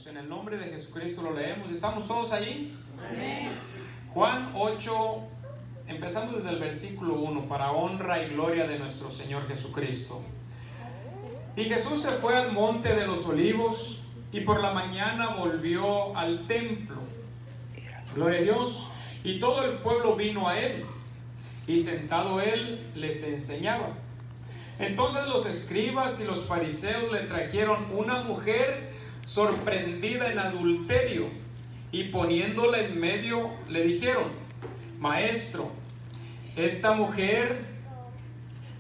hermanos. En el nombre de Jesucristo lo leemos. ¿Estamos todos allí? Amén. Juan 8, empezamos desde el versículo 1, para honra y gloria de nuestro Señor Jesucristo. Y Jesús se fue al monte de los olivos y por la mañana volvió al templo. Gloria a Dios. Y todo el pueblo vino a él, y sentado él les enseñaba. Entonces los escribas y los fariseos le trajeron una mujer sorprendida en adulterio, y poniéndola en medio le dijeron: Maestro, esta mujer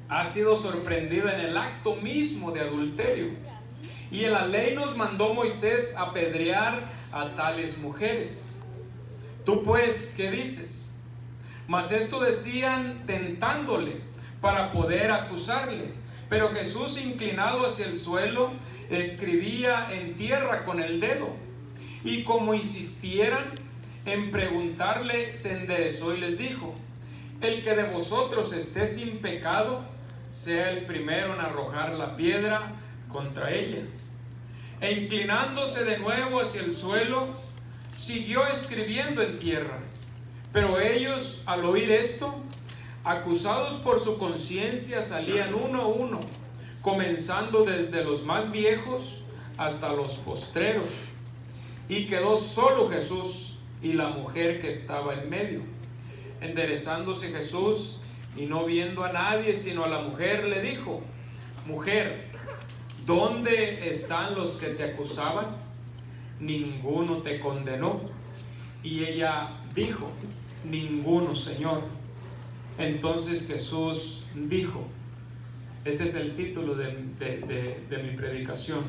ha sido sorprendida en el acto mismo de adulterio, y en la ley nos mandó Moisés apedrear a tales mujeres. Tú pues, ¿qué dices? Mas esto decían tentándole para poder acusarle. Pero Jesús, inclinado hacia el suelo, escribía en tierra con el dedo. Y como insistieran en preguntarle, se enderezó y les dijo: El que de vosotros esté sin pecado, sea el primero en arrojar la piedra contra ella. E inclinándose de nuevo hacia el suelo, siguió escribiendo en tierra. Pero ellos, al oír esto, acusados por su conciencia, salían uno a uno, comenzando desde los más viejos hasta los postreros. Y quedó solo Jesús y la mujer que estaba en medio. Enderezándose Jesús y no viendo a nadie sino a la mujer, le dijo: Mujer, ¿dónde están los que te acusaban? Ninguno te condenó. Y ella dijo: Ninguno, Señor. Entonces Jesús dijo, este es el título de mi predicación: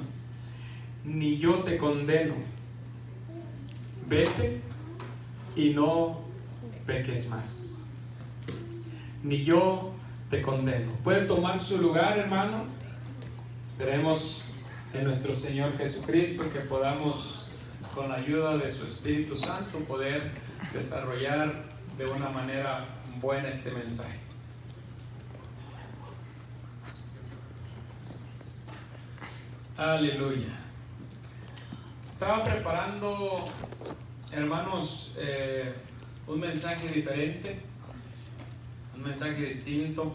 Ni yo te condeno, vete y no peques más. Ni yo te condeno. ¿Puede tomar su lugar, hermano? Esperemos en nuestro Señor Jesucristo que podamos, con la ayuda de su Espíritu Santo, poder desarrollar de una manera buena este mensaje. Aleluya. Estaba preparando, hermanos, un mensaje diferente, un mensaje distinto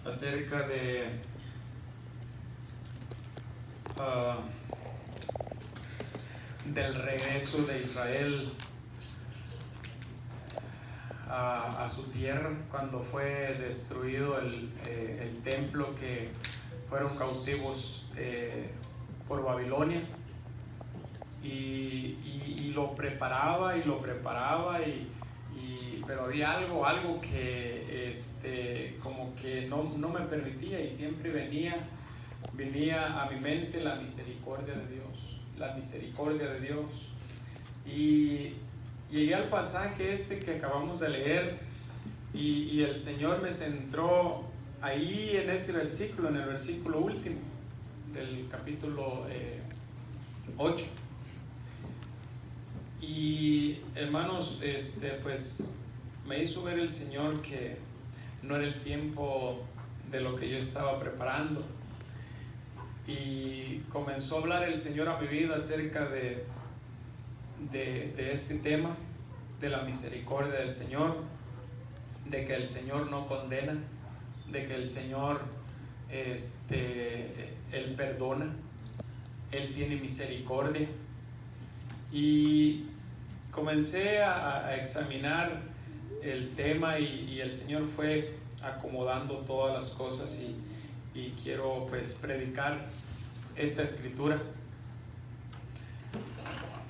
acerca de del regreso de Israel a su tierra, cuando fue destruido el templo, que fueron cautivos por Babilonia, y lo preparaba pero había algo que como que no me permitía, y siempre venía a mi mente la misericordia de Dios. Y llegué al pasaje que acabamos de leer, y el Señor me centró ahí en ese versículo, en el versículo último del capítulo 8. Y hermanos, pues me hizo ver el Señor que no era el tiempo de lo que yo estaba preparando. Y comenzó a hablar el Señor a mi vida acerca de este tema, de la misericordia del Señor, de que el Señor no condena, de que el Señor Él perdona, Él tiene misericordia. Y comencé a examinar el tema, y el Señor fue acomodando todas las cosas, y quiero pues predicar esta escritura.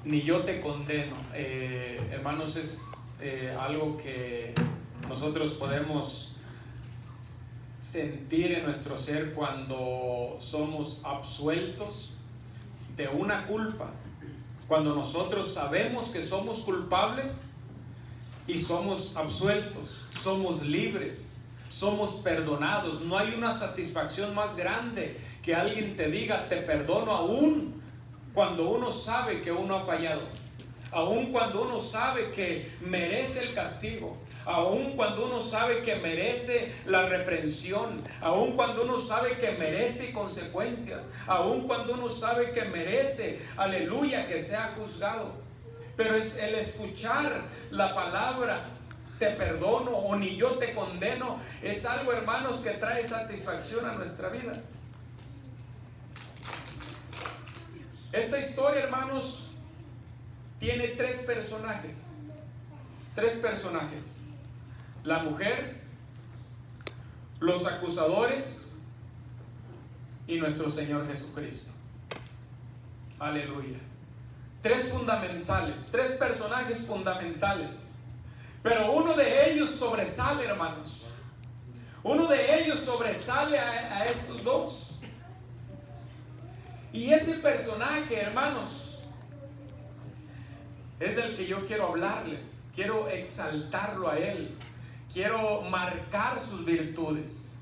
Ni yo te condeno, hermanos, es algo que nosotros podemos sentir en nuestro ser cuando somos absueltos de una culpa, cuando nosotros sabemos que somos culpables y somos absueltos, somos libres, somos perdonados. No hay una satisfacción más grande que alguien te diga: te perdono, aún cuando uno sabe que uno ha fallado, aún cuando uno sabe que merece el castigo, Aun cuando uno sabe que merece la reprensión, aun cuando uno sabe que merece consecuencias, aun cuando uno sabe que merece, aleluya, que sea juzgado. Pero es el escuchar la palabra, te perdono o ni yo te condeno, es algo, hermanos, que trae satisfacción a nuestra vida. Esta historia, hermanos, tiene tres personajes. La mujer, los acusadores y nuestro Señor Jesucristo. Aleluya. Tres personajes fundamentales. Pero uno de ellos sobresale, hermanos. Uno de ellos sobresale a estos dos. Y ese personaje, hermanos, es del que yo quiero hablarles. Quiero exaltarlo a él. Quiero marcar sus virtudes.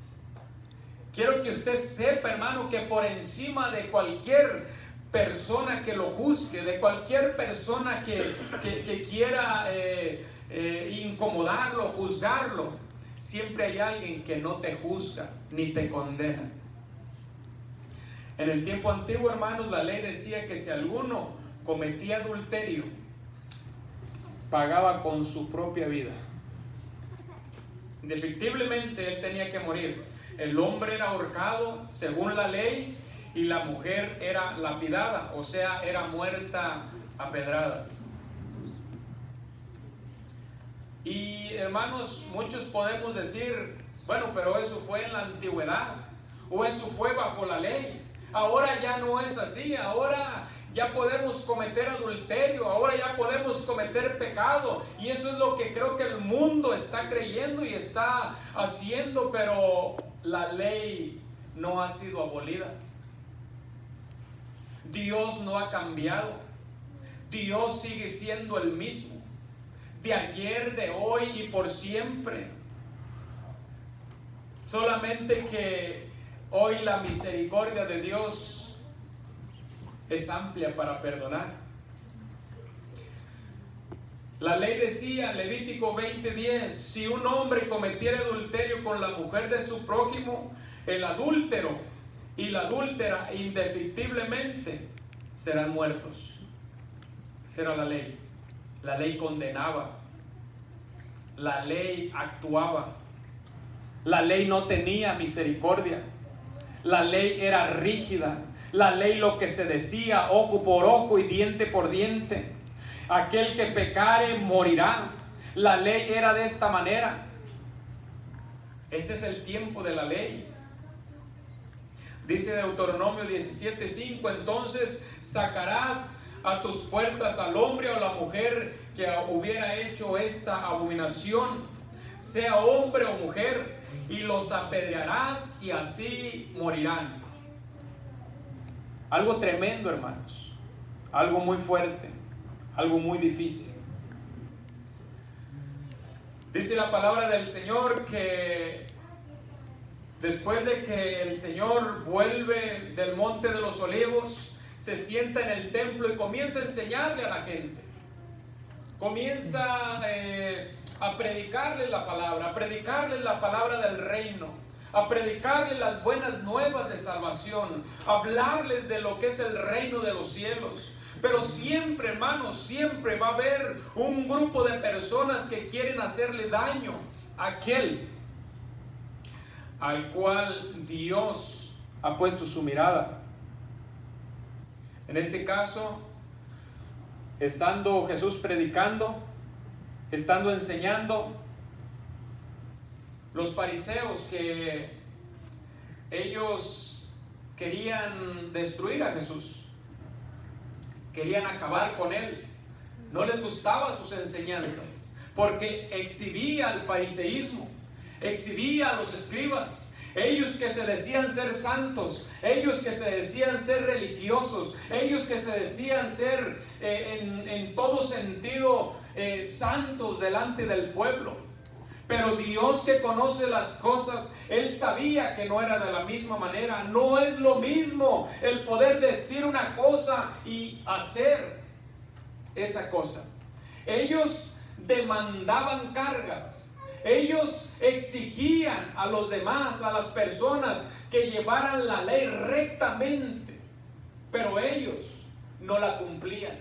Quiero que usted sepa, hermano, que por encima de cualquier persona que lo juzgue, de cualquier persona que quiera incomodarlo, juzgarlo, siempre hay alguien que no te juzga ni te condena. En el tiempo antiguo, hermanos, la ley decía que si alguno cometía adulterio, pagaba con su propia vida. Indefectiblemente él tenía que morir. El hombre era ahorcado según la ley y la mujer era lapidada, o sea, era muerta a pedradas. Y hermanos, muchos podemos decir, bueno, pero eso fue en la antigüedad, o eso fue bajo la ley. Ahora ya no es así. Ahora ya podemos cometer adulterio, ahora ya podemos cometer pecado, y eso es lo que creo que el mundo está creyendo y está haciendo. Pero la ley no ha sido abolida. Dios no ha cambiado. Dios sigue siendo el mismo, de ayer, de hoy y por siempre. Solamente que hoy la misericordia de Dios es amplia para perdonar. La ley decía, Levítico 20:10, si un hombre cometiera adulterio con la mujer de su prójimo, el adúltero y la adúltera indefectiblemente serán muertos. Esa era la ley. La ley condenaba. La ley actuaba. La ley no tenía misericordia. La ley era rígida. La ley, lo que se decía, ojo por ojo y diente por diente. Aquel que pecare morirá. La ley era de esta manera. Ese es el tiempo de la ley. Dice Deuteronomio 17:5, entonces sacarás a tus puertas al hombre o a la mujer que hubiera hecho esta abominación, sea hombre o mujer, y los apedrearás y así morirán. Algo tremendo, hermanos. Algo muy fuerte. Algo muy difícil. Dice la palabra del Señor que después de que el Señor vuelve del monte de los olivos, se sienta en el templo y comienza a enseñarle a la gente. Comienza a predicarles la palabra, a predicarles la palabra del reino, a predicarles las buenas nuevas de salvación, a hablarles de lo que es el reino de los cielos. Pero siempre, hermanos, siempre va a haber un grupo de personas que quieren hacerle daño a aquel al cual Dios ha puesto su mirada. En este caso, estando Jesús predicando, estando enseñando, los fariseos, que ellos querían destruir a Jesús, querían acabar con él, no les gustaban sus enseñanzas, porque exhibía el fariseísmo, exhibía a los escribas, ellos que se decían ser santos, ellos que se decían ser religiosos, ellos que se decían ser en todo sentido santos delante del pueblo. Pero Dios, que conoce las cosas, Él sabía que no era de la misma manera. No es lo mismo el poder decir una cosa y hacer esa cosa. Ellos demandaban cargas. Ellos exigían a los demás, a las personas, que llevaran la ley rectamente, pero ellos no la cumplían.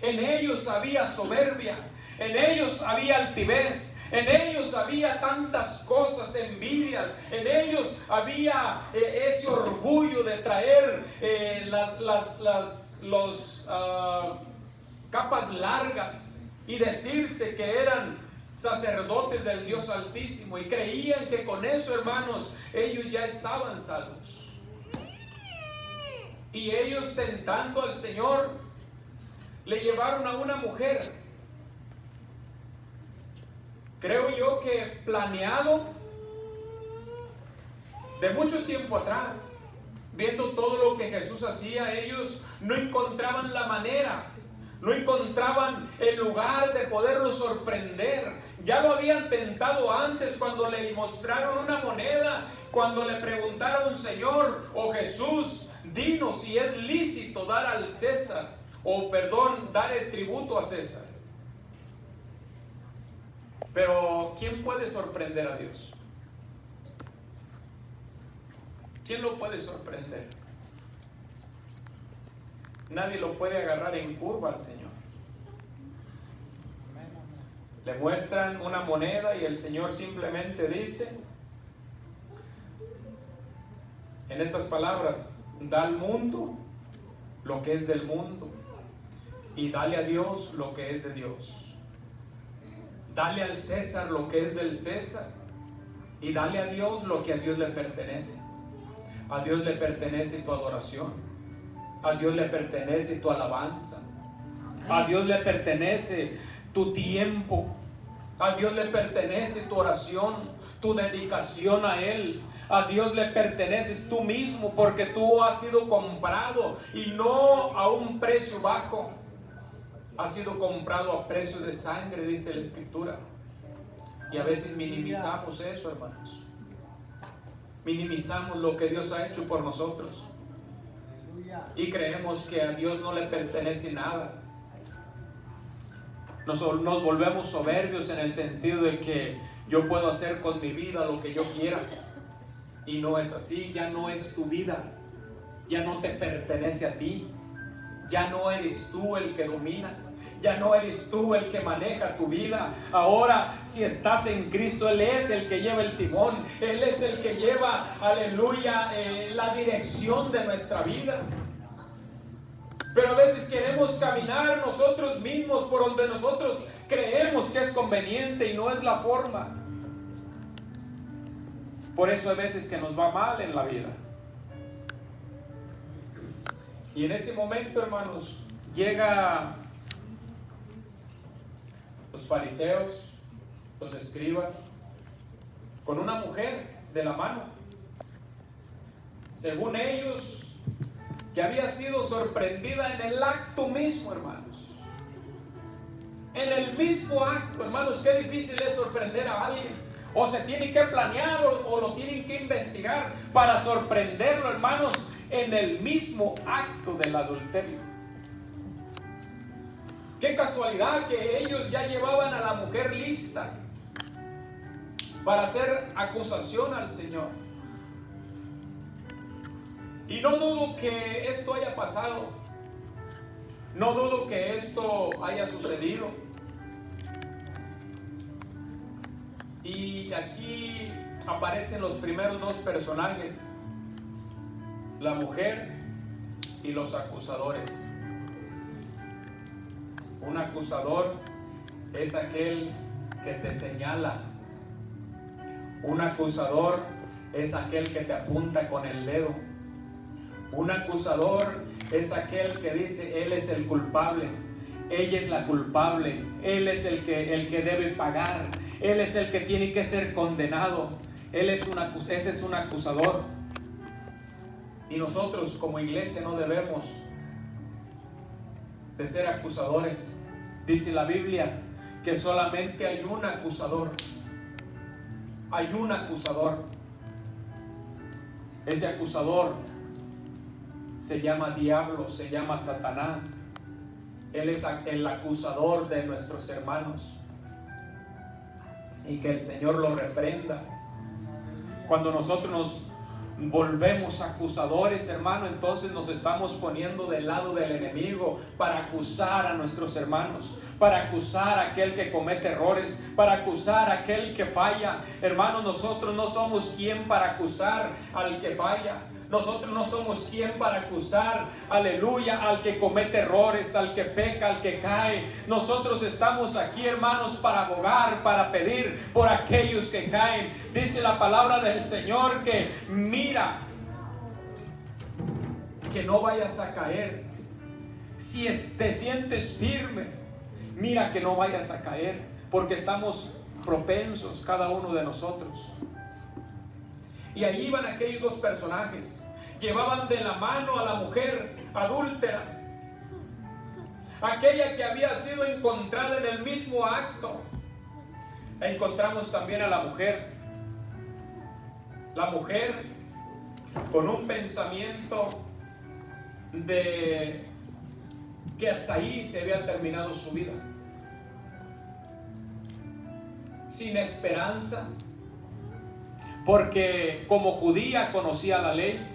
En ellos había soberbia, en ellos había altivez, en ellos había tantas cosas, envidias, en ellos había ese orgullo de traer capas largas y decirse que eran sacerdotes del Dios Altísimo, y creían que con eso, hermanos, ellos ya estaban salvos. Y ellos, tentando al Señor, le llevaron a una mujer, creo yo que planeado de mucho tiempo atrás. Viendo todo lo que Jesús hacía, ellos no encontraban la manera, no encontraban el lugar de poderlo sorprender. Ya lo habían tentado antes, cuando le mostraron una moneda, cuando le preguntaron: Señor o Jesús, dinos si es lícito dar al César, dar el tributo a César. Pero ¿quién puede sorprender a Dios? ¿Quién lo puede sorprender? Nadie lo puede agarrar en curva al Señor. Le muestran una moneda y el Señor simplemente dice, en estas palabras: da al mundo lo que es del mundo, y dale a Dios lo que es de Dios. Dale al César lo que es del César, y dale a Dios lo que a Dios le pertenece. A Dios le pertenece tu adoración, a Dios le pertenece tu alabanza, a Dios le pertenece tu tiempo, a Dios le pertenece tu oración, tu dedicación a Él. A Dios le perteneces tú mismo, porque tú has sido comprado, y no a un precio bajo. Has sido comprado a precio de sangre, dice la Escritura. Y a veces minimizamos eso, hermanos. Minimizamos lo que Dios ha hecho por nosotros, y creemos que a Dios no le pertenece nada. Nos volvemos soberbios en el sentido de que yo puedo hacer con mi vida lo que yo quiera, y no es así. Ya no es tu vida, ya no te pertenece a ti, ya no eres tú el que domina, ya no eres tú el que maneja tu vida. Ahora, si estás en Cristo, Él es el que lleva el timón, Él es el que lleva, aleluya, la dirección de nuestra vida. Pero a veces queremos caminar nosotros mismos por donde nosotros creemos que es conveniente, y no es la forma. Por eso hay veces que nos va mal en la vida. Y en ese momento, hermanos, llega los fariseos, los escribas, con una mujer de la mano, según ellos, que había sido sorprendida en el acto mismo, hermanos. En el mismo acto, hermanos. Qué difícil es sorprender a alguien. O se tiene que planear, o lo tienen que investigar para sorprenderlo, hermanos, en el mismo acto del adulterio. Qué casualidad que ellos ya llevaban a la mujer lista para hacer acusación al Señor. Y no dudo que esto haya pasado, no dudo que esto haya sucedido. Y aquí aparecen los primeros dos personajes: la mujer y los acusadores. Un acusador es aquel que te señala. Un acusador es aquel que te apunta con el dedo. Un acusador es aquel que dice: él es el culpable, ella es la culpable, él es el que debe pagar, él es el que tiene que ser condenado. Ese es un acusador. Y nosotros como iglesia no debemos de ser acusadores. Dice la Biblia que solamente hay un acusador. Hay un acusador. Ese acusador se llama diablo, se llama Satanás. Él es el acusador de nuestros hermanos. y que el Señor lo reprenda. Cuando nosotros nos volvemos acusadores, hermano, entonces nos estamos poniendo del lado del enemigo para acusar a nuestros hermanos, para acusar a aquel que comete errores, para acusar a aquel que falla. Hermano, nosotros no somos quien para acusar al que falla. Nosotros no somos quien para acusar, aleluya, al que comete errores, al que peca, al que cae. Nosotros estamos aquí, hermanos, para abogar, para pedir por aquellos que caen. Dice la palabra del Señor que mira, que no vayas a caer. Si te sientes firme, mira que no vayas a caer, porque estamos propensos cada uno de nosotros. Y ahí iban aquellos dos personajes. Llevaban de la mano a la mujer adúltera, aquella que había sido encontrada en el mismo acto. Encontramos también a la mujer con un pensamiento de que hasta ahí se había terminado su vida, sin esperanza. Porque como judía conocía la ley,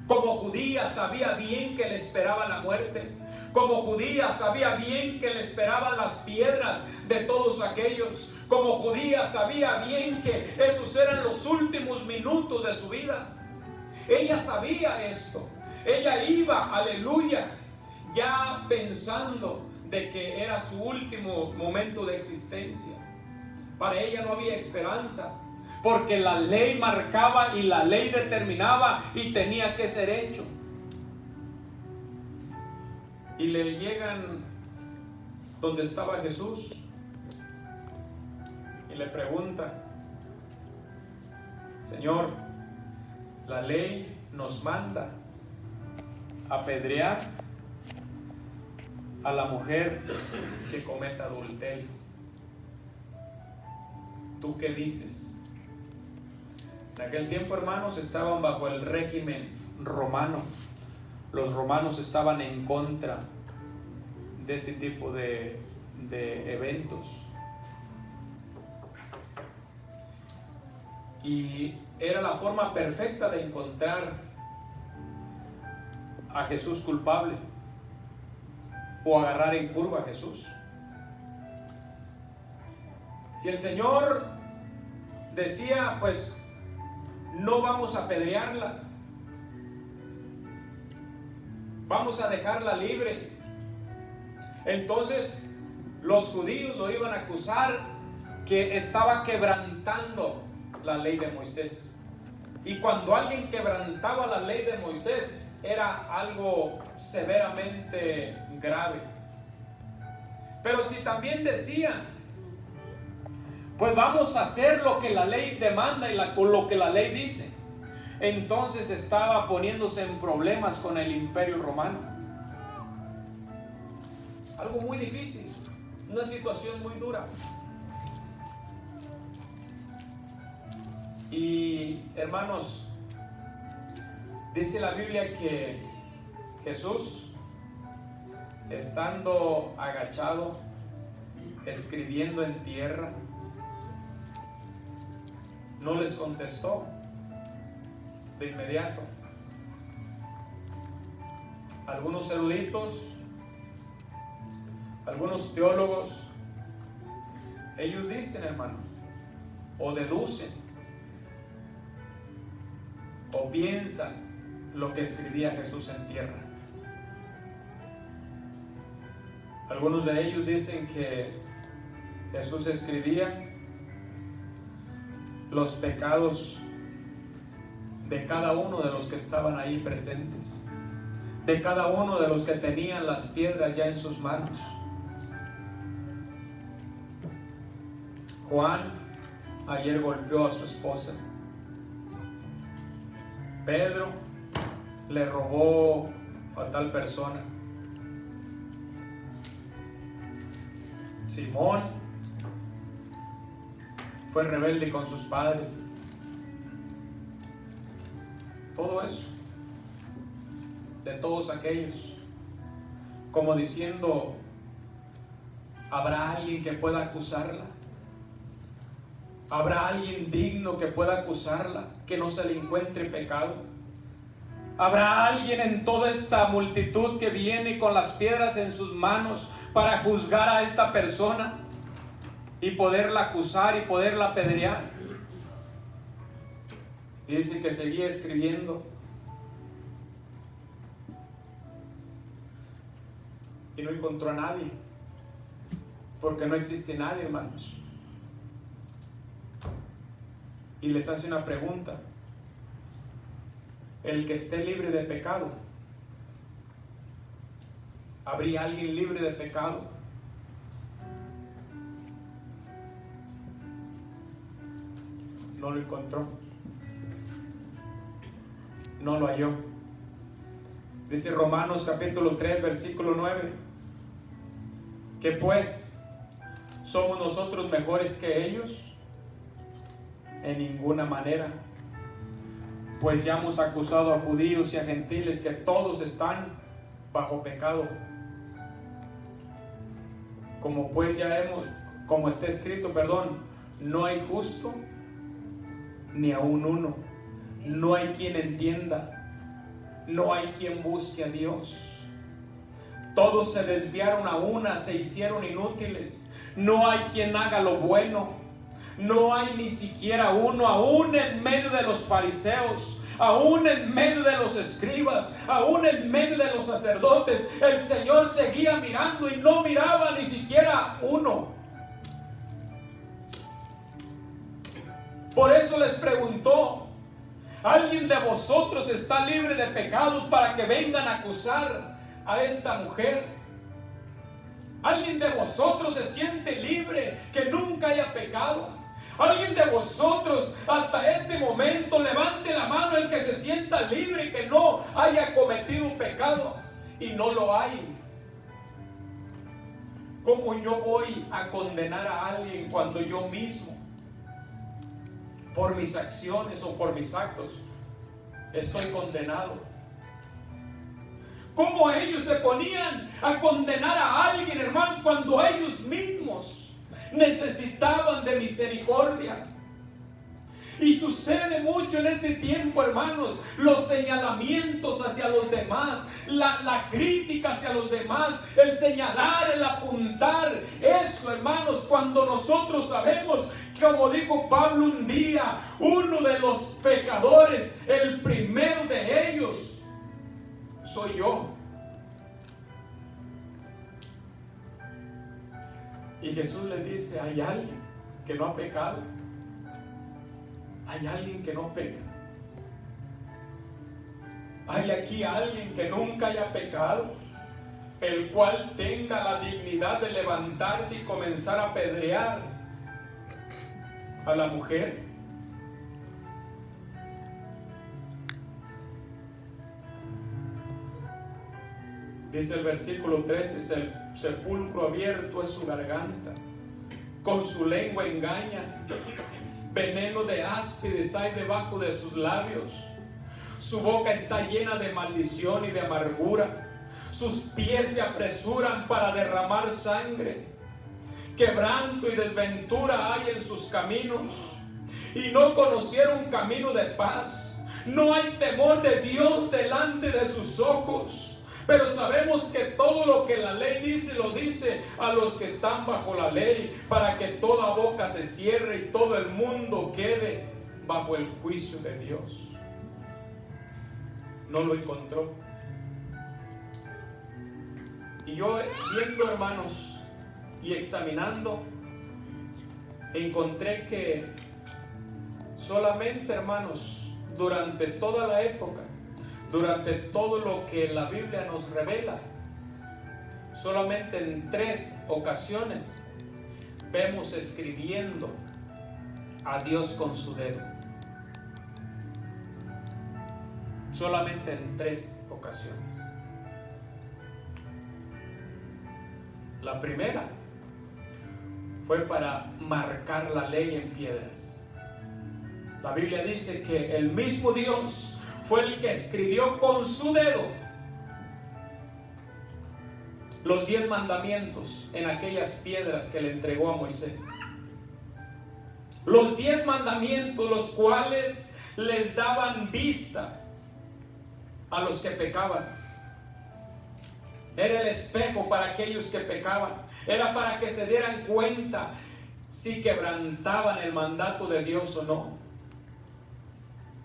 como judía sabía bien que le esperaba la muerte, como judía sabía bien que le esperaban las piedras de todos aquellos, como judía sabía bien que esos eran los últimos minutos de su vida. Ella sabía esto, ella iba, aleluya, ya pensando de que era su último momento de existencia. Para ella no había esperanza, porque la ley marcaba y la ley determinaba y tenía que ser hecho. Y le llegan donde estaba Jesús y le preguntan: Señor, la ley nos manda apedrear a la mujer que cometa adulterio. ¿Tú qué dices? En aquel tiempo, hermanos, estaban bajo el régimen romano. Los romanos estaban en contra de ese tipo de eventos. Y era la forma perfecta de encontrar a Jesús culpable o agarrar en curva a Jesús. Si el Señor decía, pues no vamos a apedrearla, vamos a dejarla libre, entonces los judíos lo iban a acusar que estaba quebrantando la ley de Moisés. Y cuando alguien quebrantaba la ley de Moisés, era algo severamente grave. Pero si también decían, pues vamos a hacer lo que la ley demanda y lo que la ley dice, entonces estaba poniéndose en problemas con el imperio romano. Algo muy difícil, una situación muy dura. Y hermanos, dice la Biblia que Jesús, estando agachado, escribiendo en tierra, no les contestó de inmediato. Algunos eruditos, algunos teólogos, ellos dicen, hermano, o deducen, o piensan lo que escribía Jesús en tierra. Algunos de ellos dicen que Jesús escribía los pecados de cada uno de los que estaban ahí presentes, de cada uno de los que tenían las piedras ya en sus manos. Juan ayer golpeó a su esposa. Pedro le robó a tal persona. Simón fue rebelde con sus padres. Todo eso, de todos aquellos, como diciendo, ¿habrá alguien que pueda acusarla? ¿Habrá alguien digno que pueda acusarla, que no se le encuentre pecado? ¿Habrá alguien en toda esta multitud que viene con las piedras en sus manos para juzgar a esta persona y poderla acusar y poderla apedrear? Y dice que seguía escribiendo. Y no encontró a nadie, porque no existe nadie, hermanos. Y les hace una pregunta: el que esté libre de pecado, ¿habría alguien libre de pecado? No lo encontró, no lo halló. Dice Romanos capítulo 3 versículo 9: ¿qué pues? ¿Somos nosotros mejores que ellos? En ninguna manera, pues ya hemos acusado a judíos y a gentiles que todos están bajo pecado. Como está escrito, no hay justo ni aun uno, no hay quien entienda, no hay quien busque a Dios. Todos se desviaron a una, se hicieron inútiles, no hay quien haga lo bueno. No hay ni siquiera uno, aún en medio de los fariseos, aún en medio de los escribas, aún en medio de los sacerdotes. El Señor seguía mirando y no miraba ni siquiera uno. Por eso les preguntó: ¿alguien de vosotros está libre de pecados para que vengan a acusar a esta mujer? ¿Alguien de vosotros se siente libre que nunca haya pecado? ¿Alguien de vosotros hasta este momento levante la mano el que se sienta libre, que no haya cometido pecado? Y no lo hay. ¿Cómo yo voy a condenar a alguien cuando yo mismo, por mis acciones o por mis actos, estoy condenado? ¿Cómo ellos se ponían a condenar a alguien, hermanos, cuando ellos mismos necesitaban de misericordia? Y sucede mucho en este tiempo, hermanos, los señalamientos hacia los demás, la crítica hacia los demás, el señalar, el apuntar. Eso, hermanos, cuando nosotros sabemos, como dijo Pablo un día, uno de los pecadores, el primero de ellos, soy yo. Y Jesús le dice: hay alguien que no ha pecado, hay alguien que no peca, hay aquí alguien que nunca haya pecado, el cual tenga la dignidad de levantarse y comenzar a apedrear a la mujer. Dice el versículo 13: el sepulcro abierto es su garganta, con su lengua engaña, veneno de áspides hay debajo de sus labios, su boca está llena de maldición y de amargura, sus pies se apresuran para derramar sangre, quebranto y desventura hay en sus caminos, y no conocieron camino de paz. No hay temor de Dios delante de sus ojos. Pero sabemos que todo lo que la ley dice, lo dice a los que están bajo la ley, para que toda boca se cierre y todo el mundo quede bajo el juicio de Dios. No lo encontró. Y yo, viendo, hermanos, y examinando, encontré que solamente, hermanos, durante toda la época, durante todo lo que la Biblia nos revela, solamente en 3 ocasiones vemos escribiendo a Dios con su dedo. Solamente en 3 ocasiones. La primera fue para marcar la ley en piedras. La Biblia dice que el mismo Dios fue el que escribió con su dedo los 10 mandamientos en aquellas piedras que le entregó a Moisés. Los 10 mandamientos, los cuales les daban vista a los que pecaban. Era el espejo para aquellos que pecaban. Era para que se dieran cuenta si quebrantaban el mandato de Dios o no.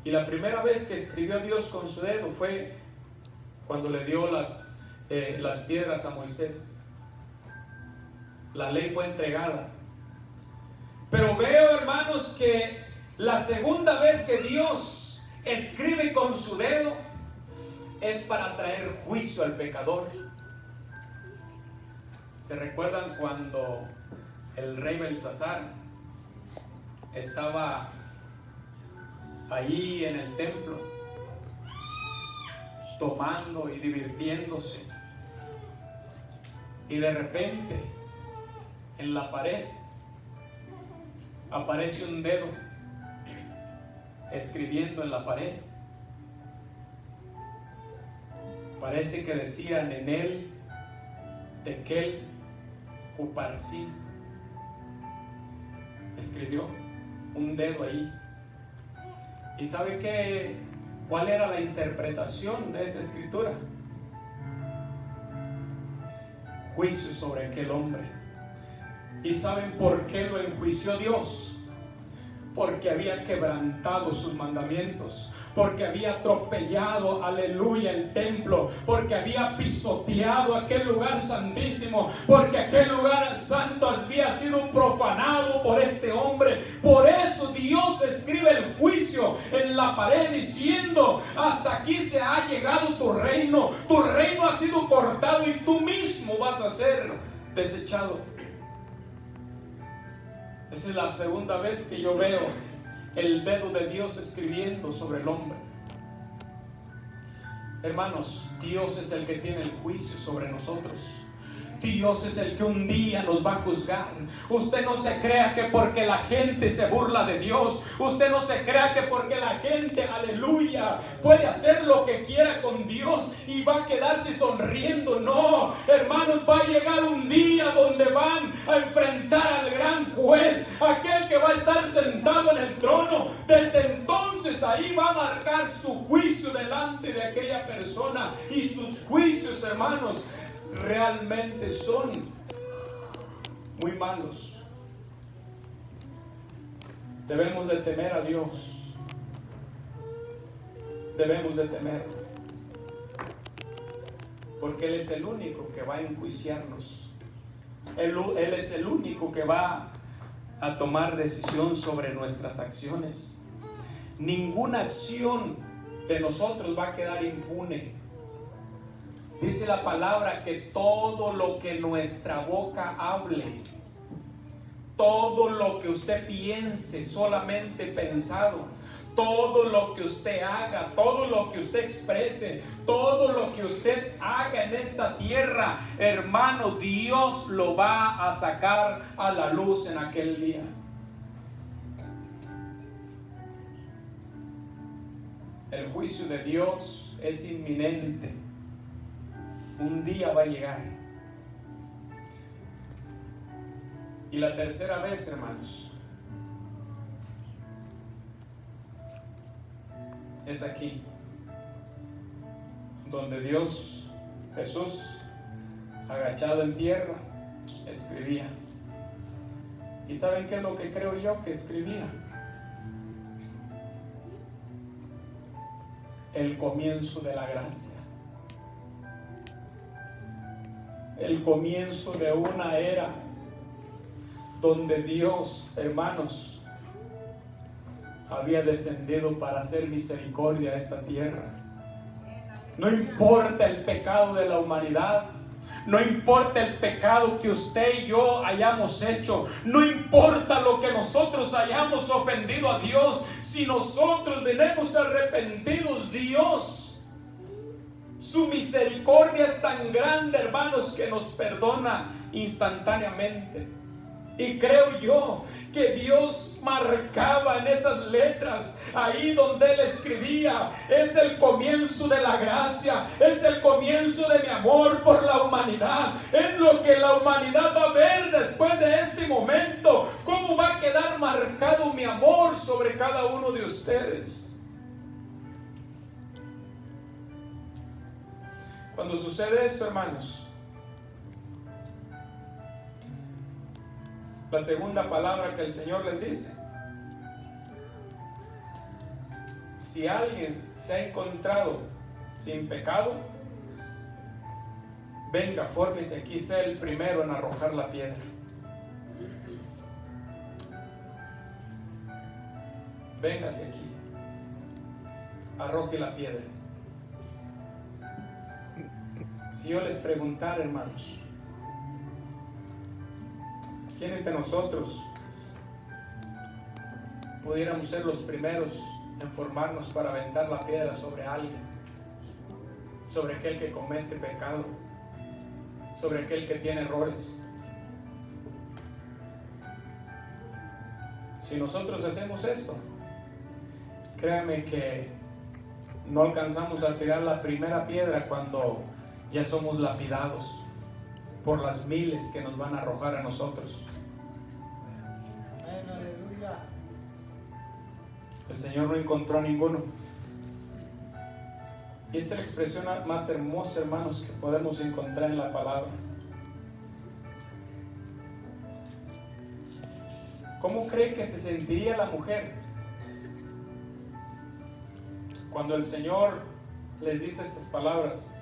Y la primera vez que escribió Dios con su dedo fue cuando le dio las piedras a Moisés. La ley fue entregada. Pero veo, hermanos, que la segunda vez que Dios escribe con su dedo es para traer juicio al pecador. ¿Se recuerdan cuando el rey Belsasar estaba ahí en el templo tomando y divirtiéndose, y de repente en la pared aparece un dedo escribiendo en la pared? Parece que decía Nenel, Tekel, Uparsin. Escribió un dedo ahí. ¿Y sabe cuál era la interpretación de esa escritura? Juicio sobre aquel hombre. ¿Y saben por qué lo enjuició Dios? Porque había quebrantado sus mandamientos, porque había atropellado, aleluya, el templo, porque había pisoteado aquel lugar santísimo, porque aquel lugar santo había sido profanado por este hombre. Por eso Dios escribe el juicio en la pared diciendo: hasta aquí se ha llegado tu reino ha sido cortado y tú mismo vas a ser desechado. Esa es la segunda vez que yo veo el dedo de Dios escribiendo sobre el hombre. Hermanos, Dios es el que tiene el juicio sobre nosotros. Dios es el que un día nos va a juzgar. Usted no se crea que porque la gente se burla de Dios, usted no se crea que porque la gente, aleluya, puede hacer lo que quiera con Dios y va a quedarse sonriendo. No, hermanos, va a llegar un día donde van a enfrentar al gran juez, aquel que va a estar sentado en el trono. Desde entonces ahí va a marcar su juicio delante de aquella persona, y sus juicios, hermanos, realmente son muy malos. Debemos de temer a Dios. Debemos de temerlo, porque Él es el único que va a enjuiciarnos. Él es el único que va a tomar decisión sobre nuestras acciones. Ninguna acción de nosotros va a quedar impune. Dice la palabra que todo lo que nuestra boca hable, todo lo que usted piense, solamente pensado, todo lo que usted haga, todo lo que usted exprese, todo lo que usted haga en esta tierra, hermano, Dios lo va a sacar a la luz en aquel día. El juicio de Dios es inminente. Un día va a llegar. Y la tercera vez, hermanos, es aquí, donde Dios, Jesús, agachado en tierra, escribía. ¿Y saben qué es lo que creo yo que escribía? El comienzo de la gracia. El comienzo de una era donde Dios, hermanos, había descendido para hacer misericordia a esta tierra. No importa el pecado de la humanidad, no importa el pecado que usted y yo hayamos hecho, no importa lo que nosotros hayamos ofendido a Dios, si nosotros venimos arrepentidos, Dios, su misericordia es tan grande, hermanos, que nos perdona instantáneamente. Y creo yo que Dios marcaba en esas letras, ahí donde Él escribía: es el comienzo de la gracia, es el comienzo de mi amor por la humanidad, es lo que la humanidad va a ver después de este momento, cómo va a quedar marcado mi cada uno de ustedes. Cuando sucede esto, hermanos, la segunda palabra que el Señor les dice: si alguien se ha encontrado sin pecado, venga, fórmese aquí, sea el primero en arrojar la piedra. Véngase aquí, arroje la piedra. Si yo les preguntara, hermanos, ¿quiénes de nosotros pudiéramos ser los primeros en formarnos para aventar la piedra sobre alguien, sobre aquel que comete pecado, sobre aquel que tiene errores? Si nosotros hacemos esto, créame que no alcanzamos a tirar la primera piedra cuando ya somos lapidados por las miles que nos van a arrojar a nosotros. El Señor no encontró ninguno. Y esta es la expresión más hermosa, hermanos, que podemos encontrar en la palabra. ¿Cómo cree que se sentiría la mujer cuando el Señor les dice estas palabras?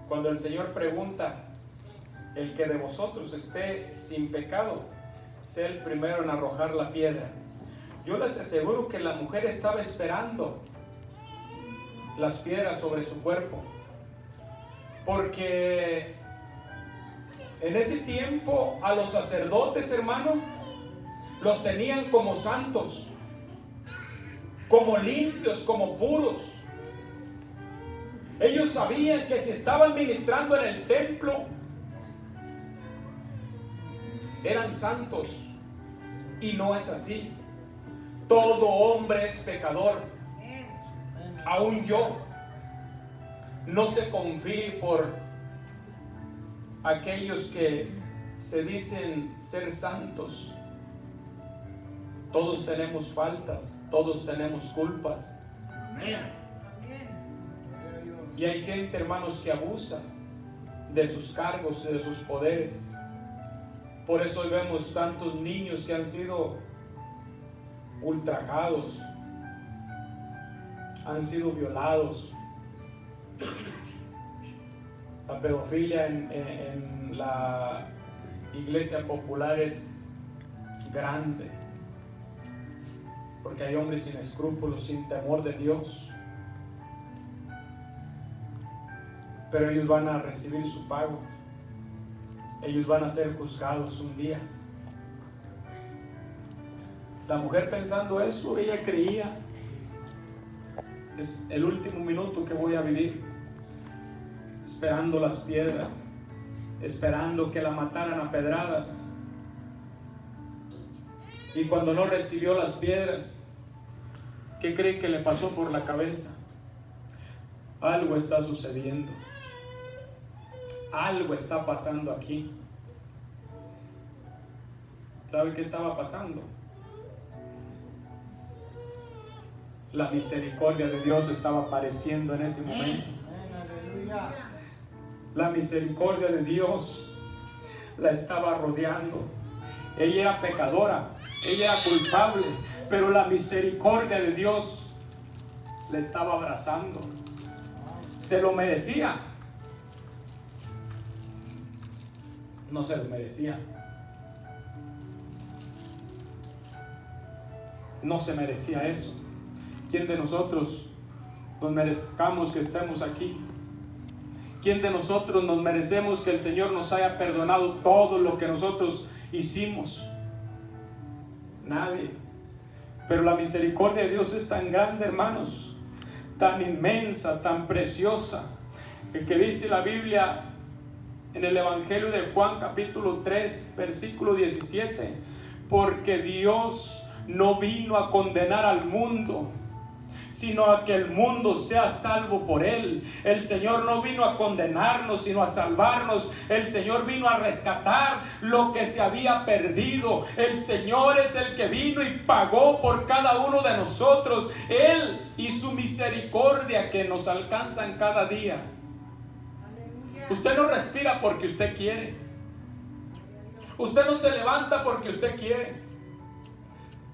Cuando el Señor pregunta: el que de vosotros esté sin pecado, sea el primero en arrojar la piedra. Yo les aseguro que la mujer estaba esperando las piedras sobre su cuerpo, porque en ese tiempo a los sacerdotes, hermano, los tenían como santos, como limpios, como puros. Ellos sabían que si estaban ministrando en el templo, eran santos. Y no es así. Todo hombre es pecador. Aún yo. No se confíe por aquellos que se dicen ser santos. Todos tenemos faltas, todos tenemos culpas. Y hay gente, hermanos, que abusa de sus cargos y de sus poderes. Por eso hoy vemos tantos niños que han sido ultrajados, han sido violados. La pedofilia en la iglesia popular es grande, porque hay hombres sin escrúpulos, sin temor de Dios. Pero ellos van a recibir su pago. Ellos van a ser juzgados un día. La mujer, pensando eso, ella creía: es el último minuto que voy a vivir, esperando las piedras, esperando que la mataran a pedradas. Y cuando no recibió las piedras, ¿qué cree que le pasó por la cabeza? Algo está sucediendo. Algo está pasando aquí. ¿Sabe qué estaba pasando? La misericordia de Dios estaba apareciendo en ese momento. La misericordia de Dios la estaba rodeando. Ella era pecadora, ella era culpable, pero la misericordia de Dios le estaba abrazando. ¿Se lo merecía? No se lo merecía. No se merecía eso. ¿Quién de nosotros nos merezcamos que estemos aquí? ¿Quién de nosotros nos merecemos que el Señor nos haya perdonado todo lo que nosotros hicimos? Nadie. Pero la misericordia de Dios es tan grande, hermanos, tan inmensa, tan preciosa, que dice la Biblia en el Evangelio de Juan capítulo 3 versículo 17: porque Dios no vino a condenar al mundo, sino a que el mundo sea salvo por Él. El Señor no vino a condenarnos, sino a salvarnos. El Señor vino a rescatar lo que se había perdido. El Señor es el que vino y pagó por cada uno de nosotros. Él y su misericordia que nos alcanzan cada día. Usted no respira porque usted quiere. Usted no se levanta porque usted quiere.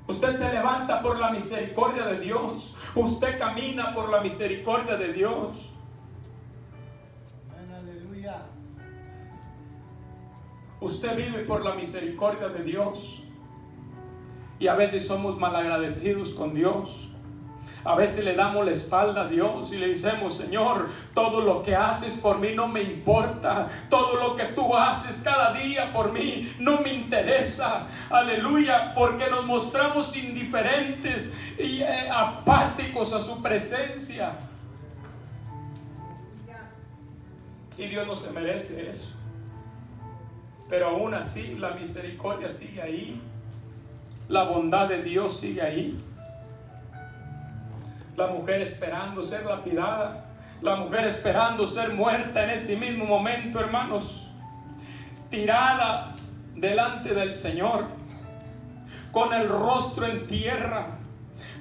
Usted se levanta por la misericordia de Dios. Usted camina por la misericordia de Dios. Aleluya. Usted vive por la misericordia de Dios. Y a veces somos malagradecidos con Dios. A veces le damos la espalda a Dios y le decimos: Señor, todo lo que haces por mí no me importa. Todo lo que tú haces cada día por mí no me interesa. Aleluya, porque nos mostramos indiferentes y apáticos a su presencia. Y Dios no se merece eso. Pero aún así la misericordia sigue ahí. La bondad de Dios sigue ahí. La mujer esperando ser lapidada, la mujer esperando ser muerta en ese mismo momento, hermanos, tirada delante del Señor, con el rostro en tierra,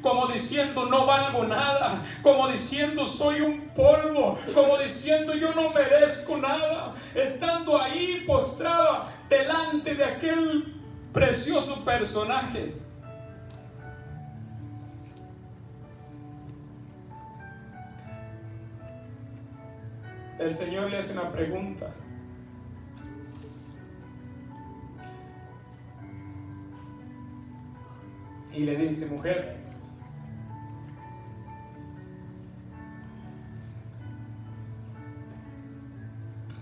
como diciendo: no valgo nada, como diciendo: soy un polvo, como diciendo: yo no merezco nada, estando ahí postrada delante de aquel precioso personaje. El Señor le hace una pregunta. Y le dice: mujer,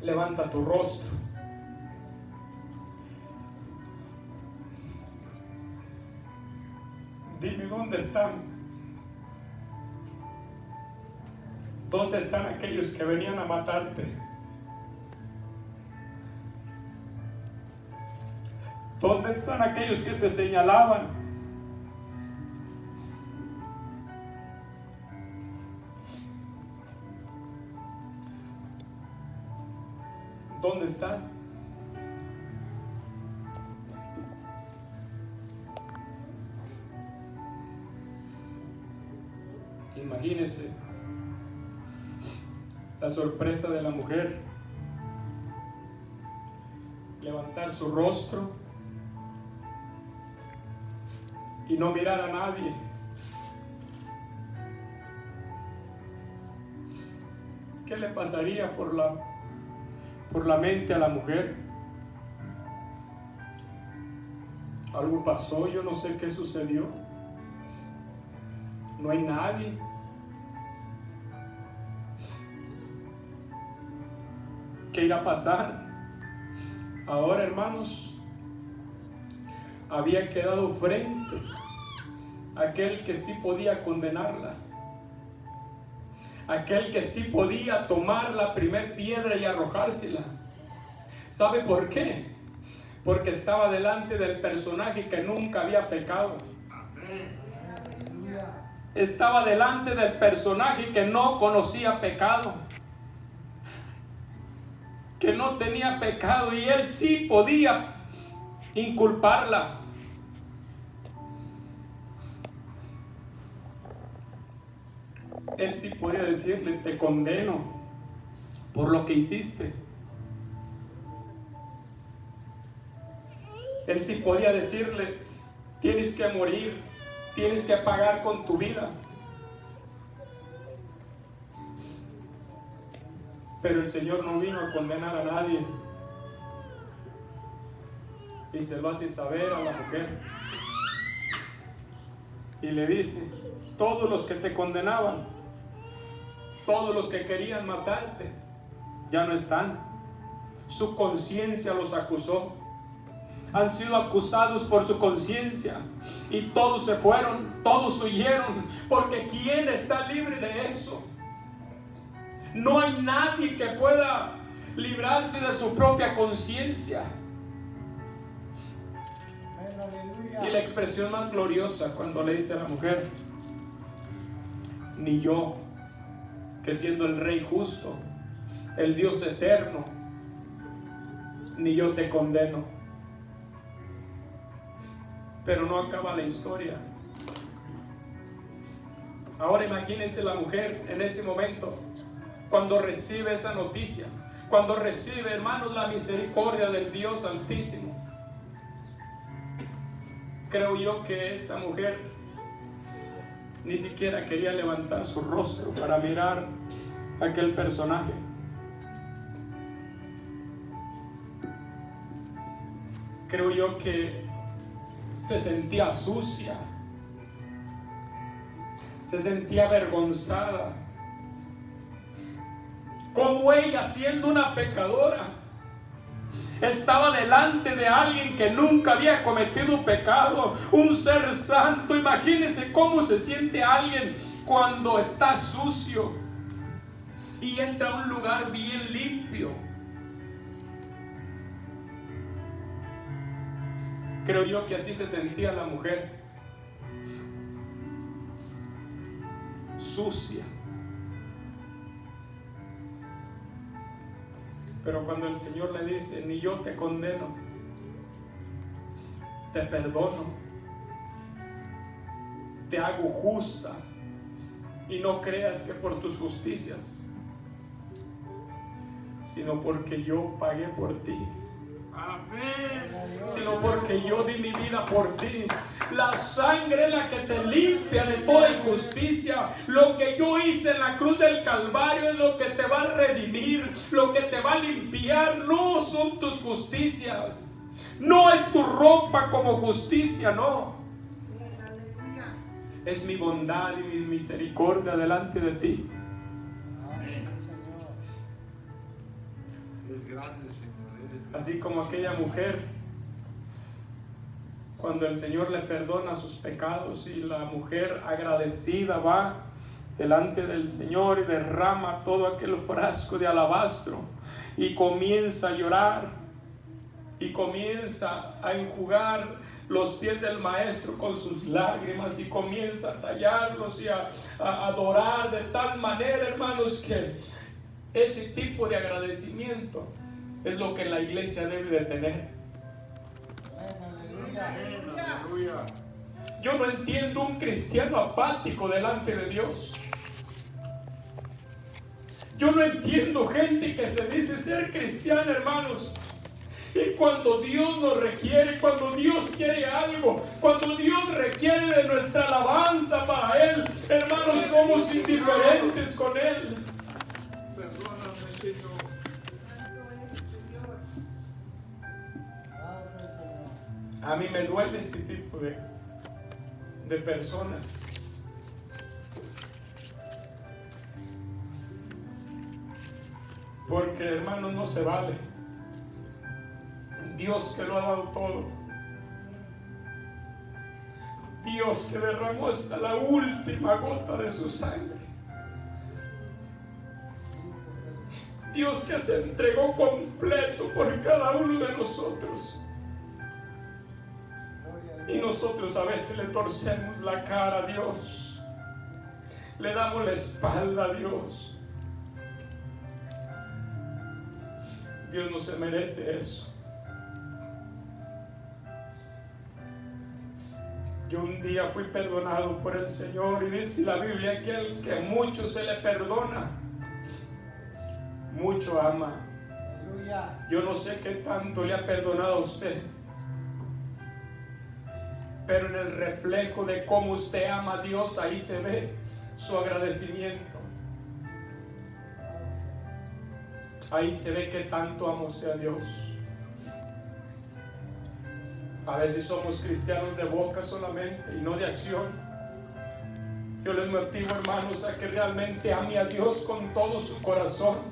levanta tu rostro. Dime, ¿dónde están? ¿Dónde están aquellos que venían a matarte? ¿Dónde están aquellos que te señalaban? ¿Dónde están? Imagínese la sorpresa de la mujer. Levantar su rostro y no mirar a nadie. ¿Qué le pasaría por la mente a la mujer? Algo pasó, yo no sé qué sucedió. No hay nadie. ¿Qué irá a pasar? Ahora, hermanos, había quedado frente a aquel que sí podía condenarla, aquel que sí podía tomar la primer piedra y arrojársela. ¿Sabe por qué? Porque estaba delante del personaje que nunca había pecado. Estaba delante del personaje que no conocía pecado, que no tenía pecado, y él sí podía inculparla. Él sí podía decirle: te condeno por lo que hiciste. Él sí podía decirle: tienes que morir, tienes que pagar con tu vida. Pero el Señor no vino a condenar a nadie, y se lo hace saber a la mujer, y le dice: todos los que te condenaban, todos los que querían matarte, ya no están. Su conciencia los acusó. Han sido acusados por su conciencia, y todos se fueron, todos huyeron, porque ¿quién está libre de eso? No hay nadie que pueda librarse de su propia conciencia. Y la expresión más gloriosa cuando le dice a la mujer: ni yo, que siendo el Rey justo, el Dios eterno, ni yo te condeno. Pero no acaba la historia. Ahora imagínense la mujer en ese momento, cuando recibe esa noticia, cuando recibe, hermanos, la misericordia del Dios Altísimo. Creo yo que esta mujer ni siquiera quería levantar su rostro para mirar a aquel personaje. Creo yo que se sentía sucia, se sentía avergonzada. Como ella, siendo una pecadora, estaba delante de alguien que nunca había cometido un pecado, un ser santo. Imagínense cómo se siente alguien cuando está sucio y entra a un lugar bien limpio. Creo yo que así se sentía la mujer, sucia. Pero cuando el Señor le dice, ni yo te condeno, te perdono, te hago justa, y no creas que por tus justicias, sino porque yo pagué por ti. Sino porque yo di mi vida por ti. La sangre es la que te limpia de toda injusticia. Lo que yo hice en la cruz del Calvario es lo que te va a redimir, lo que te va a limpiar. No son tus justicias, no es tu ropa como justicia, no. Es mi bondad y mi misericordia delante de ti. Así como aquella mujer, cuando el Señor le perdona sus pecados y la mujer agradecida va delante del Señor y derrama todo aquel frasco de alabastro y comienza a llorar y comienza a enjugar los pies del Maestro con sus lágrimas y comienza a tallarlos y a adorar de tal manera, hermanos, que ese tipo de agradecimiento es lo que la iglesia debe de tener. Aleluya. Yo no entiendo un cristiano apático delante de Dios. Yo no entiendo gente que se dice ser cristiana, hermanos, y cuando Dios nos requiere, cuando Dios quiere algo, cuando Dios requiere de nuestra alabanza para Él, hermanos, somos indiferentes con Él. Perdóname, Señor. A mí me duele este tipo de personas. Porque, hermanos, no se vale. Dios que lo ha dado todo. Dios que derramó hasta la última gota de su sangre. Dios que se entregó completo por cada uno de nosotros. Y nosotros a veces le torcemos la cara a Dios, le damos la espalda a Dios. Dios no se merece eso. Yo un día fui perdonado por el Señor y dice la Biblia que el que mucho se le perdona, mucho ama. Yo no sé qué tanto le ha perdonado a usted, pero en el reflejo de cómo usted ama a Dios, ahí se ve su agradecimiento. Ahí se ve que tanto ama usted a Dios. A veces somos cristianos de boca solamente y no de acción. Yo les motivo, hermanos, a que realmente ame a Dios con todo su corazón,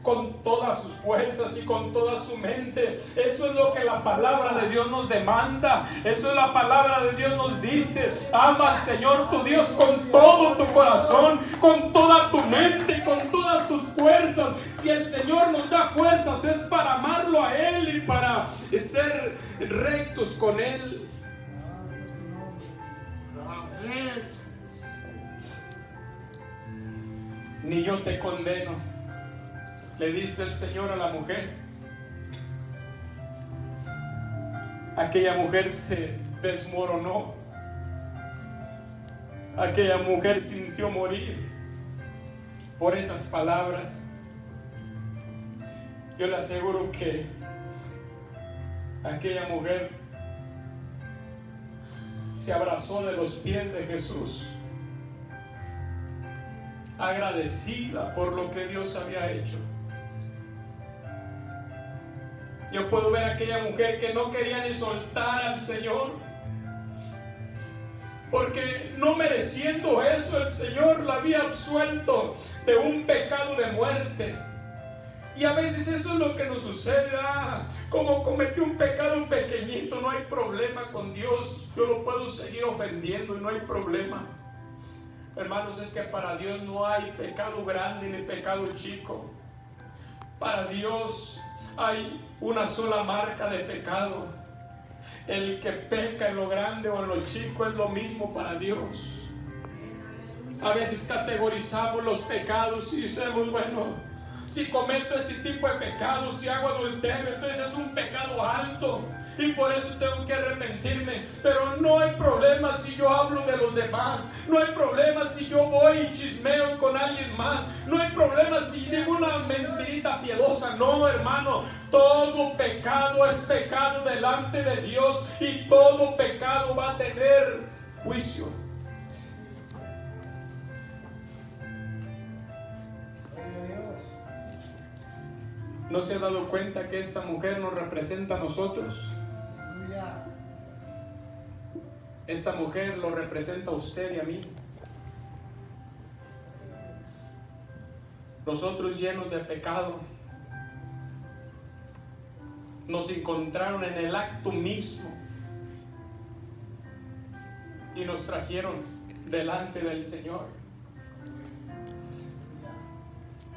con todas sus fuerzas y con toda su mente. Eso es lo que la palabra de Dios nos demanda. Eso es la palabra de Dios nos dice. Ama al Señor tu Dios con todo tu corazón, con toda tu mente, con todas tus fuerzas. Si el Señor nos da fuerzas es para amarlo a Él y para ser rectos con Él. ni yo te condeno, le dice el Señor a la mujer. Aquella mujer se desmoronó. Aquella mujer sintió morir por esas palabras. Yo le aseguro que aquella mujer se abrazó de los pies de Jesús, agradecida por lo que Dios había hecho. Yo puedo ver a aquella mujer que no quería ni soltar al Señor, porque no mereciendo eso, el Señor la había absuelto de un pecado de muerte. Y a veces eso es lo que nos sucede. Como cometí un pecado pequeñito, no hay problema con Dios, yo lo puedo seguir ofendiendo y no hay problema. Hermanos, es que para Dios no hay pecado grande ni pecado chico. Para Dios hay una sola marca de pecado. El que peca en lo grande o en lo chico es lo mismo para Dios. A veces categorizamos los pecados y decimos, bueno, si cometo este tipo de pecados, si hago adulterio, entonces es un pecado alto y por eso tengo que arrepentirme. Pero no hay problema si yo hablo de los demás, no hay problema si yo voy y chismeo con alguien más, no hay problema si digo una mentirita piadosa. No, hermano, todo pecado es pecado delante de Dios y todo pecado va a tener juicio. ¿No se ha dado cuenta que esta mujer nos representa a nosotros? Esta mujer lo representa a usted y a mí. Nosotros llenos de pecado, nos encontraron en el acto mismo y nos trajeron delante del Señor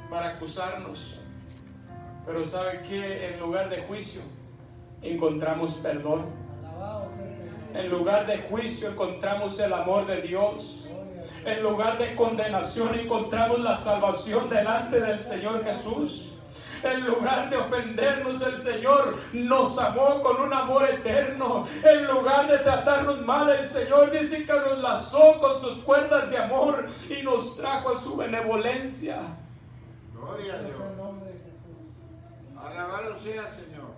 para acusarnos. Pero ¿sabe qué? En lugar de juicio encontramos perdón. En lugar de juicio encontramos el amor de Dios. En lugar de condenación encontramos la salvación delante del Señor Jesús. En lugar de ofendernos, el Señor nos amó con un amor eterno. En lugar de tratarnos mal, el Señor dice que nos lazó con sus cuerdas de amor y nos trajo a su benevolencia. Gloria a Dios. Alabado sea, Señor.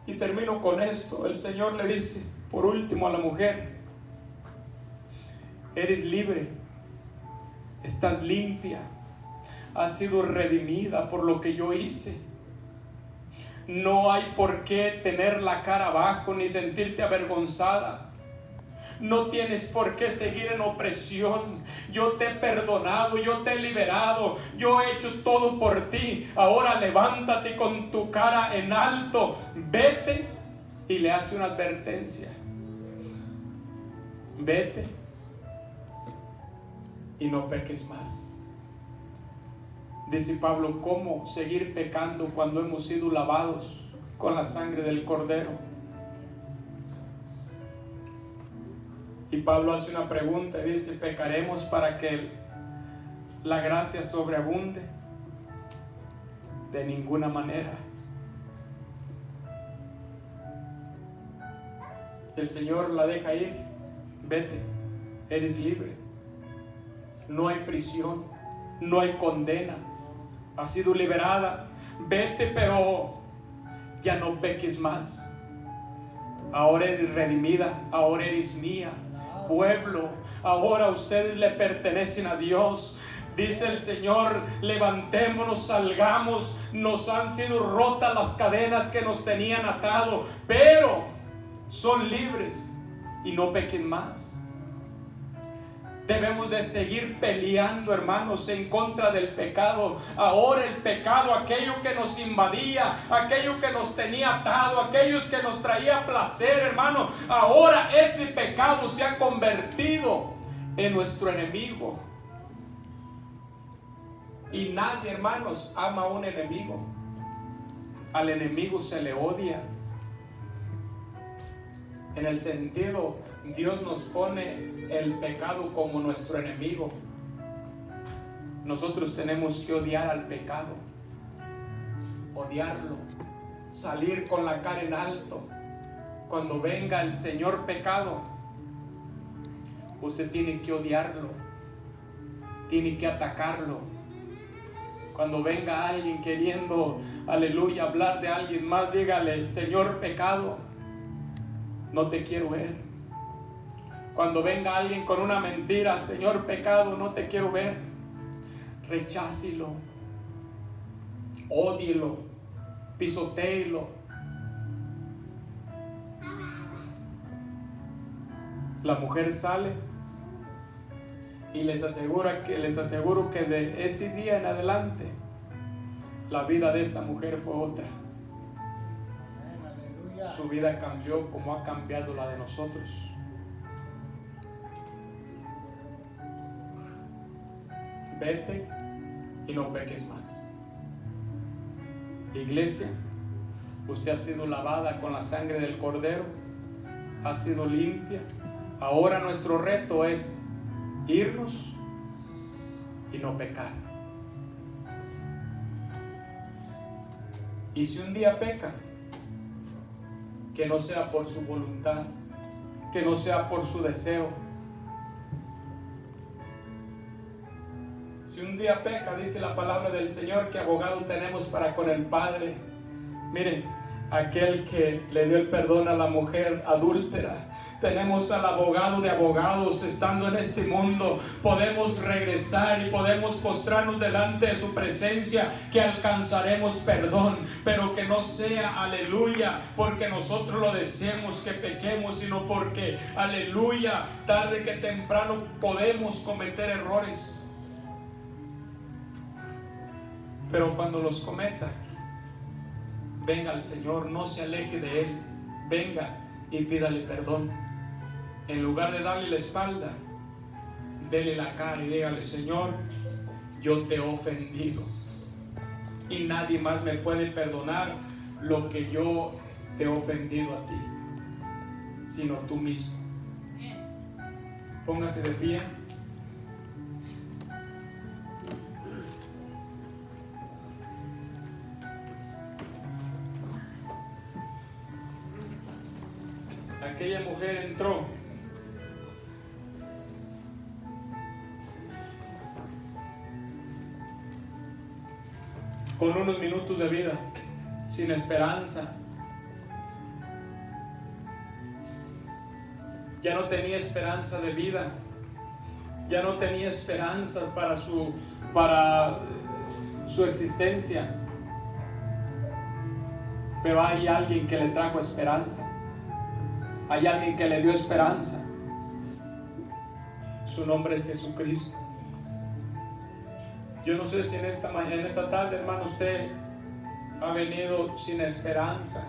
Y termino con esto. El Señor le dice, por último, a la mujer: eres libre, estás limpia, has sido redimida por lo que yo hice. No hay por qué tener la cara abajo ni sentirte avergonzada. No tienes por qué seguir en opresión. Yo te he perdonado, yo te he liberado, yo he hecho todo por ti. Ahora levántate con tu cara en alto, vete. Y le hace una advertencia: vete y no peques más. Dice Pablo, ¿cómo seguir pecando cuando hemos sido lavados con la sangre del Cordero? Y Pablo hace una pregunta y dice, ¿pecaremos para que la gracia sobreabunde? De ninguna manera. El Señor la deja ir. Vete, eres libre. No hay prisión, no hay condena. Has sido liberada. Vete, pero ya no peques más. Ahora eres redimida, ahora eres mía. Pueblo, ahora ustedes le pertenecen a Dios. Dice el Señor, levantémonos, salgamos. Nos han sido rotas las cadenas que nos tenían atado, pero son libres y no pequen más. Debemos de seguir peleando, hermanos, en contra del pecado. Ahora el pecado, aquello que nos invadía, aquello que nos tenía atado, aquellos que nos traía placer, hermano, ahora ese pecado se ha convertido en nuestro enemigo. Y nadie, hermanos, ama a un enemigo. Al enemigo se le odia. En el sentido, Dios nos pone el pecado como nuestro enemigo. nosotros tenemos que odiar al pecado, odiarlo, salir con la cara en alto. Cuando venga el Señor pecado, usted tiene que odiarlo, tiene que atacarlo. Cuando venga alguien queriendo, aleluya, hablar de alguien más, dígale: Señor pecado, no te quiero ver. Cuando venga alguien con una mentira: Señor pecado, no te quiero ver. Rechácelo, ódielo, pisotéelo. La mujer sale y les aseguro que de ese día en adelante la vida de esa mujer fue otra. Su vida cambió como ha cambiado la de nosotros. Vete y no peques más. Iglesia, usted ha sido lavada con la sangre del Cordero, ha sido limpia. Ahora nuestro reto es irnos y no pecar. Y si un día peca, que no sea por su voluntad, que no sea por su deseo. Si un día peca, dice la palabra del Señor, que abogado tenemos para con el Padre. Miren, aquel que le dio el perdón a la mujer adúltera. Tenemos al abogado de abogados estando en este mundo. Podemos regresar y podemos postrarnos delante de su presencia, que alcanzaremos perdón, pero que no sea, aleluya, porque nosotros lo deseemos que pequemos, sino porque, aleluya, tarde que temprano podemos cometer errores. Pero cuando los cometa, venga al Señor, no se aleje de Él, venga y pídale perdón. En lugar de darle la espalda, dele la cara y dígale: Señor, yo te he ofendido y nadie más me puede perdonar lo que yo te he ofendido a ti, sino tú mismo. Póngase de pie. Aquella mujer entró con unos minutos de vida, sin esperanza. Ya no tenía esperanza de vida, ya no tenía esperanza para su existencia. Pero hay alguien que le trajo esperanza. Hay alguien que le dio esperanza. Su nombre es Jesucristo. Yo no sé si en esta mañana, en esta tarde, hermano, usted ha venido sin esperanza.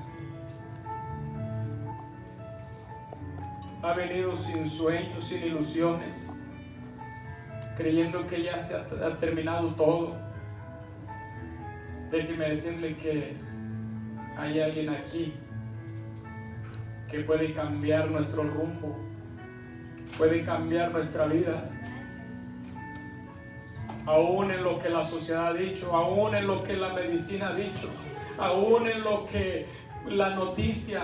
Ha venido sin sueños, sin ilusiones, creyendo que ya se ha terminado todo. Déjeme decirle que hay alguien aquí que puede cambiar nuestro rumbo, puede cambiar nuestra vida. Aún en lo que la sociedad ha dicho, aún en lo que la medicina ha dicho, aún en lo que la noticia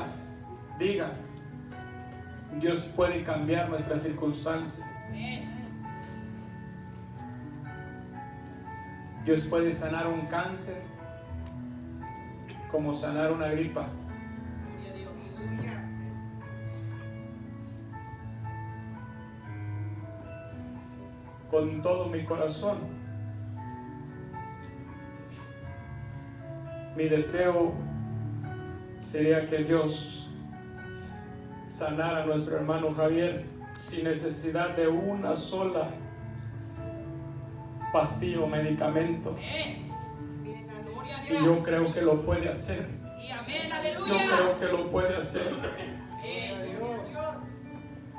diga, Dios puede cambiar nuestra circunstancia. Dios puede sanar un cáncer como sanar una gripa. Con todo mi corazón, mi deseo sería que Dios sanara a nuestro hermano Javier sin necesidad de una sola pastilla o medicamento. Y yo creo que lo puede hacer. Yo creo que lo puede hacer.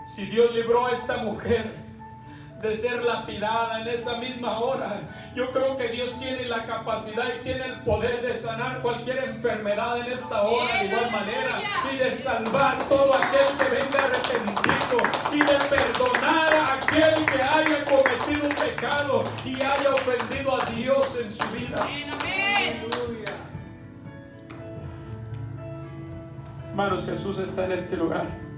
Si Dios libró a esta mujer de ser lapidada en esa misma hora, yo creo que Dios tiene la capacidad y tiene el poder de sanar cualquier enfermedad en esta hora de igual manera, y de salvar todo aquel que venga arrepentido, y de perdonar a aquel que haya cometido un pecado y haya ofendido a Dios en su vida. Hermanos, Jesús está en este lugar.